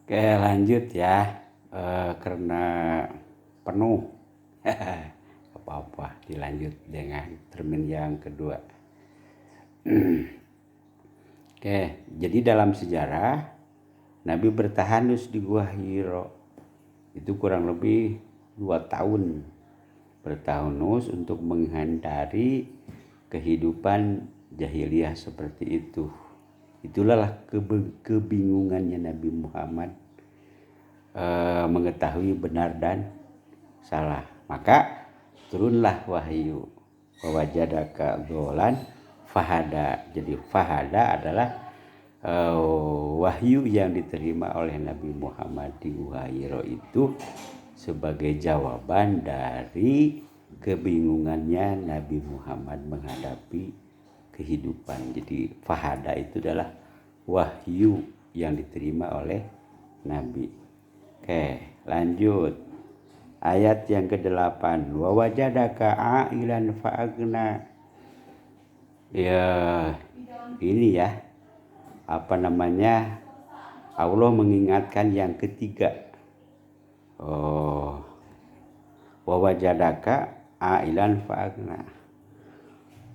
Oke, lanjut ya. Karena penuh. Apa-apa, dilanjut dengan termin yang kedua. Oke, jadi dalam sejarah Nabi bertahanus di Gua Hiro. Itu kurang lebih 2 tahun bertahanus untuk menghindari kehidupan jahiliyah seperti itu. Itulah kebingungannya Nabi Muhammad mengetahui benar dan salah. Maka turunlah wahyu wajadaka dholan fahada. Jadi fahada adalah wahyu yang diterima oleh Nabi Muhammad di Gua Hiro itu sebagai jawaban dari kebingungannya Nabi Muhammad menghadapi kehidupan. Jadi fahada itu adalah wahyu yang diterima oleh Nabi. Oke, lanjut. Ayat yang ke-8. Wa wajadaka a'ilan fa'agna. Ya, ini ya. Apa namanya? Allah mengingatkan yang ketiga. Wa wajadaka a'ilan fa'agna.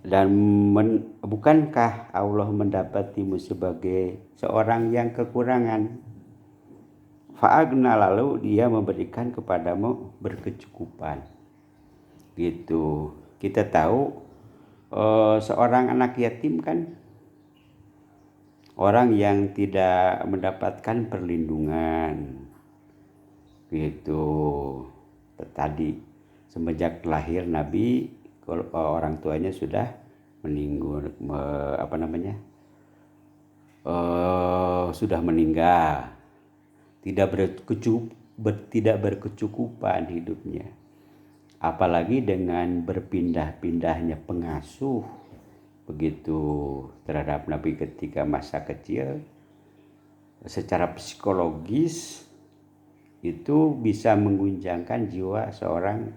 Dan bukankah Allah mendapatimu sebagai seorang yang kekurangan? Fa'agna, lalu dia memberikan kepadamu berkecukupan. Gitu. Kita tahu seorang anak yatim kan orang yang tidak mendapatkan perlindungan. Gitu. Tadi semenjak lahir Nabi, orang tuanya sudah meninggal, sudah meninggal, tidak berkecukupan hidupnya, apalagi dengan berpindah-pindahnya pengasuh begitu terhadap Nabi ketika masa kecil. Secara psikologis itu bisa mengguncangkan jiwa seorang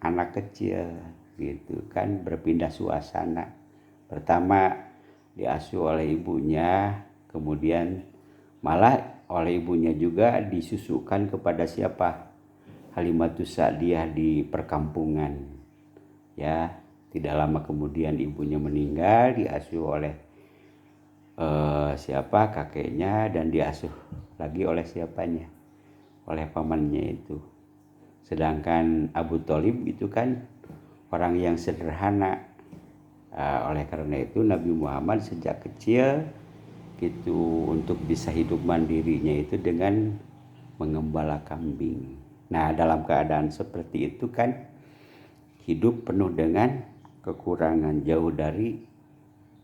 anak kecil gitu kan, berpindah suasana. Pertama diasuh oleh ibunya, kemudian malah oleh ibunya juga disusukan kepada siapa? Halimatus Sa'diyah di perkampungan. Ya, tidak lama kemudian ibunya meninggal, diasuh oleh siapa? Kakeknya, dan diasuh lagi oleh siapanya? Oleh pamannya itu. Sedangkan Abu Thalib itu kan orang yang sederhana. Oleh karena itu Nabi Muhammad sejak kecil gitu untuk bisa hidup mandirinya itu dengan mengembala kambing. Nah, dalam keadaan seperti itu kan hidup penuh dengan kekurangan, jauh dari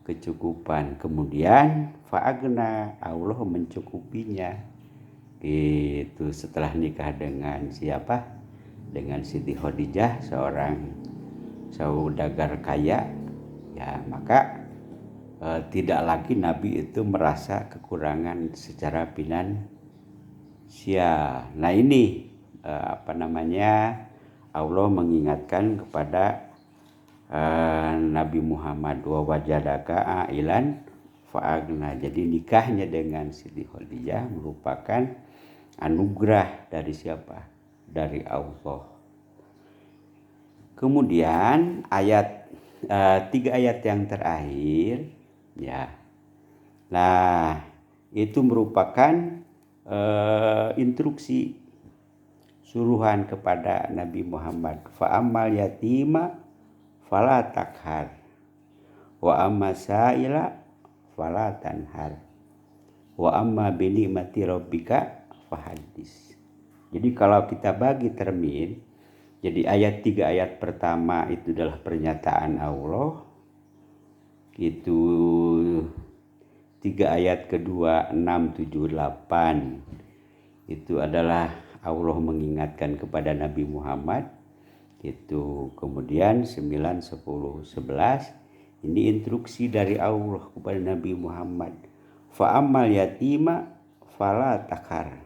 kecukupan. Kemudian fa'agna, Allah mencukupinya. Itu setelah nikah dengan siapa? Dengan Siti Khadijah, seorang saudagar kaya. Ya, maka tidak lagi Nabi itu merasa kekurangan secara finansial. Nah, ini Allah mengingatkan kepada Nabi Muhammad, wa wajadaka ailan fa'agna. Jadi nikahnya dengan Siti Khadijah merupakan anugerah dari siapa? Dari Allah. Kemudian tiga ayat yang terakhir ya. Nah, itu merupakan instruksi suruhan kepada Nabi Muhammad. Fa'amal yatima fala takhar wa amma sa'ila fala tanhar wa amma bi ni'mati rabbika fahadis. Jadi kalau kita bagi termin, jadi tiga ayat pertama itu adalah pernyataan Allah. Itu 3 ayat kedua 6, 7, 8 itu adalah Allah mengingatkan kepada Nabi Muhammad. Itu kemudian 9, 10, 11 ini instruksi dari Allah kepada Nabi Muhammad. Fa'amal yatima fala takhar.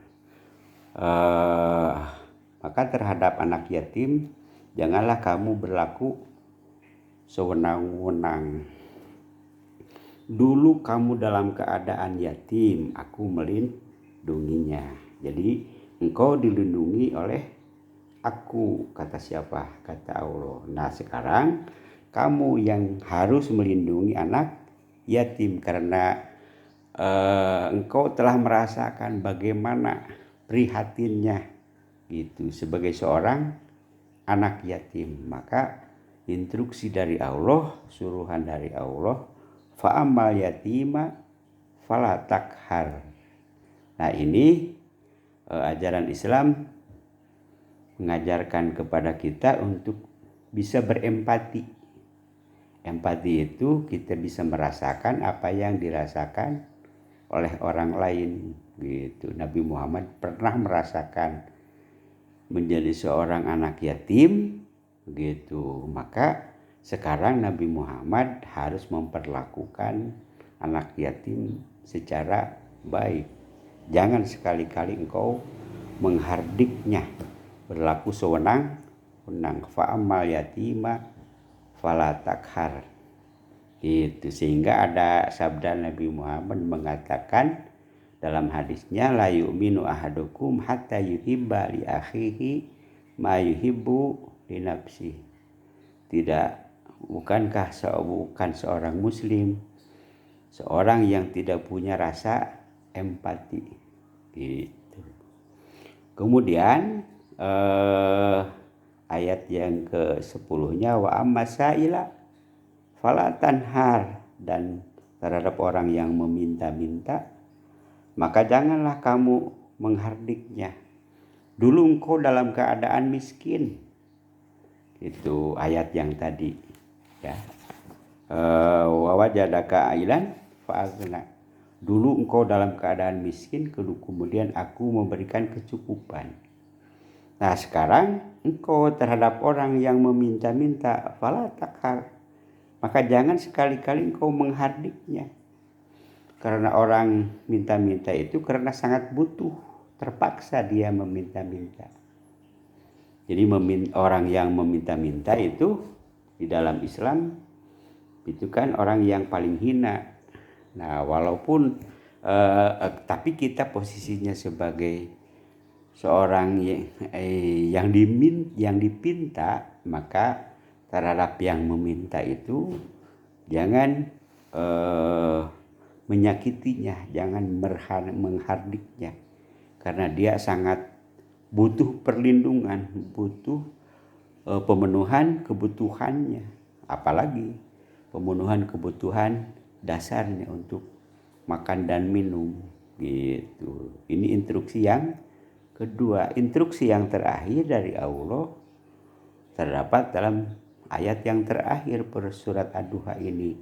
Maka terhadap anak yatim janganlah kamu berlaku sewenang-wenang. Dulu kamu dalam keadaan yatim, aku melindunginya. Jadi engkau dilindungi oleh aku, kata siapa? Kata Allah. Nah sekarang kamu yang harus melindungi anak yatim, karena engkau telah merasakan bagaimana prihatinnya gitu sebagai seorang anak yatim. Maka instruksi dari Allah, suruhan dari Allah, fa'amal yatima fala takhar. Nah ini ajaran Islam mengajarkan kepada kita untuk bisa berempati. Empati itu kita bisa merasakan apa yang dirasakan oleh orang lain gitu. Nabi Muhammad pernah merasakan menjadi seorang anak yatim gitu. Maka sekarang Nabi Muhammad harus memperlakukan anak yatim secara baik. Jangan sekali-kali engkau menghardiknya, berlaku sewenang-wenang. Fa'amal yatima fala takhar. Itu sehingga ada sabda Nabi Muhammad mengatakan dalam hadisnya, la yu'minu ahadukum hatta yuhibba li akhihi ma yuhibbu li nafsi. Bukan seorang muslim seorang yang tidak punya rasa empati gitu. Kemudian ayat yang ke-10-nya, wa amma sa'ila fala tanhar, dan terhadap orang yang meminta-minta maka janganlah kamu menghardiknya. Dulu engkau dalam keadaan miskin. Itu ayat yang tadi ya. Wa wajadaka ailan fa'aghna. Dulu engkau dalam keadaan miskin, kemudian aku memberikan kecukupan. Nah sekarang engkau terhadap orang yang meminta-minta, fala takhar, maka jangan sekali-kali engkau menghardiknya. Karena orang minta-minta itu karena sangat butuh, terpaksa dia meminta-minta. Jadi orang yang meminta-minta itu di dalam Islam itu kan orang yang paling hina. Nah walaupun tapi kita posisinya sebagai seorang yang dipinta, maka terhadap yang meminta itu jangan menyakitinya, jangan menghardiknya, karena dia sangat butuh perlindungan, butuh pemenuhan kebutuhannya, apalagi pemenuhan kebutuhan dasarnya untuk makan dan minum gitu. Ini instruksi yang kedua. Instruksi yang terakhir dari Allah terdapat dalam ayat yang terakhir surat Ad-Duha ini,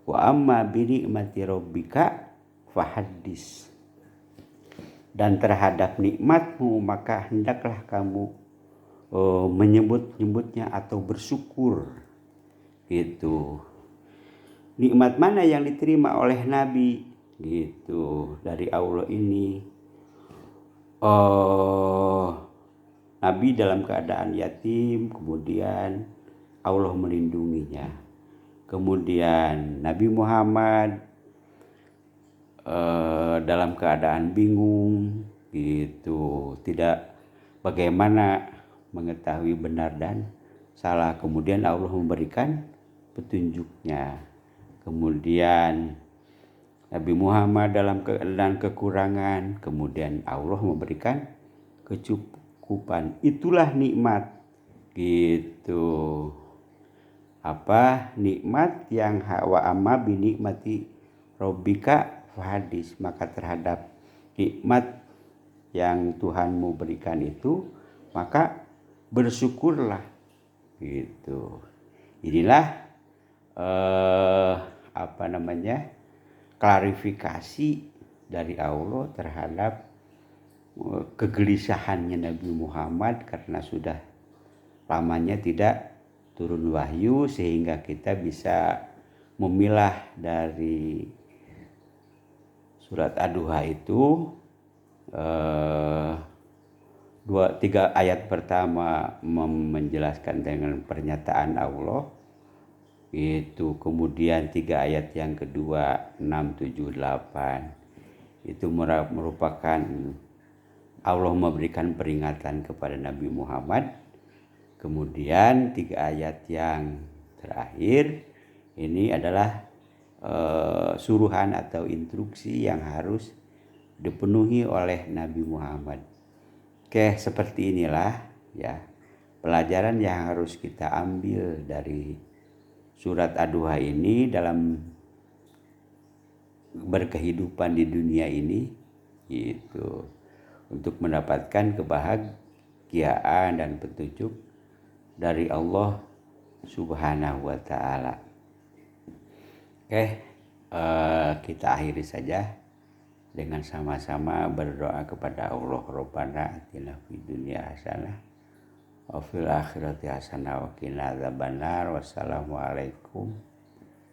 wa amma bi ni'mati rabbika fahaddis. Dan terhadap nikmatmu maka hendaklah kamu menyebut-nyebutnya atau bersyukur gitu. Nikmat mana yang diterima oleh Nabi gitu dari Allah ini? Nabi dalam keadaan yatim, kemudian Allah melindunginya. Kemudian Nabi Muhammad dalam keadaan bingung gitu, tidak bagaimana mengetahui benar dan salah. Kemudian Allah memberikan petunjuknya. Kemudian Nabi Muhammad dalam keadaan kekurangan, kemudian Allah memberikan kecukupan. Itulah nikmat gitu. Apa nikmat yang wa amma bi nikmati rabbika fahadis. Maka terhadap nikmat yang Tuhanmu berikan itu maka bersyukurlah gitu. Inilah klarifikasi dari Allah terhadap kegelisahannya Nabi Muhammad karena sudah lamanya tidak turun wahyu, sehingga kita bisa memilah dari surat Ad-Duha itu 3 ayat pertama menjelaskan dengan pernyataan Allah itu, kemudian 3 ayat yang kedua 6, 7, 8 itu merupakan Allah memberikan peringatan kepada Nabi Muhammad. Kemudian 3 ayat yang terakhir ini adalah suruhan atau instruksi yang harus dipenuhi oleh Nabi Muhammad. Oke, seperti inilah ya pelajaran yang harus kita ambil dari surat Ad-Duha ini dalam berkehidupan di dunia ini, gitu, untuk mendapatkan kebahagiaan dan petunjuk dari Allah Subhanahu wa Ta'ala. Oke, kita akhiri saja dengan sama-sama berdoa kepada Allah. Rabbana atina fid dunya hasanah wa fil akhirati hasanah wa qina adzabannar. Wassalamualaikum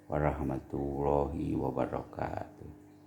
warahmatullahi wabarakatuh.